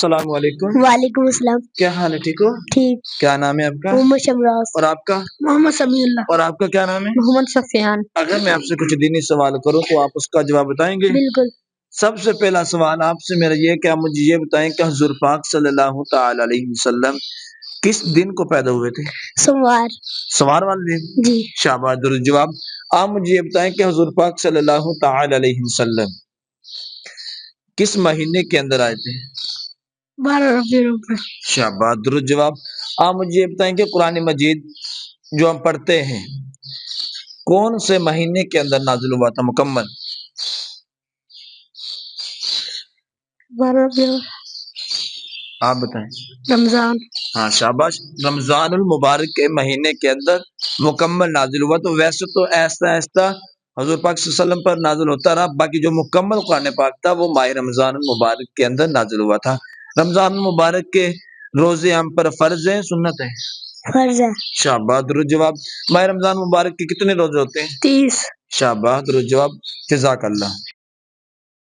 السلام علیکم۔ وعلیکم السلام۔ کیا حال ہے؟ ٹھیک ہو؟ ٹھیک۔ کیا نام ہے آپ کا؟ محمد شمراز۔ اور آپ کا؟ محمد سمیع اللہ۔ اور آپ کا کیا نام ہے؟ محمد سفیان۔ اگر میں آپ سے کچھ دینی سوال کروں تو آپ اس کا جواب بتائیں گے؟ بالکل۔ سب سے پہلا سوال آپ سے میرا یہ کہ آپ مجھے یہ بتائیں کہ حضور پاک صلی اللہ تعالی علیہ وسلم کس دن کو پیدا ہوئے تھے؟ سوموار۔ سوار والے دن؟ جی۔ شاباش، درست جواب۔ آپ مجھے یہ بتائیں کہ حضور پاک صلی اللہ تعالی علیہ وسلم کس مہینے کے اندر آئے تھے؟ 12 ربیع الاول۔ شاباش، درست جواب۔ آپ مجھے یہ بتائیں کہ قرآن مجید جو ہم پڑھتے ہیں کون سے مہینے کے اندر نازل ہوا تھا مکمل؟ 12 ربیع الاول۔ آپ بتائیں۔ رمضان۔ ہاں شاباش، رمضان المبارک کے مہینے کے اندر مکمل نازل ہوا۔ تو ویسے تو ایسا ایسا حضور پاک صلی اللہ علیہ وسلم پر نازل ہوتا رہا، باقی جو مکمل قرآن پاک تھا وہ ماہ رمضان المبارک کے اندر نازل ہوا تھا۔ رمضان المبارک کے روزے ہم پر فرض ہیں سنت ہے؟ فرض ہے۔ شاباش، درست جواب۔ ماہ رمضان مبارک کے کتنے روزے ہوتے ہیں؟ 30۔ شاباش، درست جواب۔ جزاک اللہ۔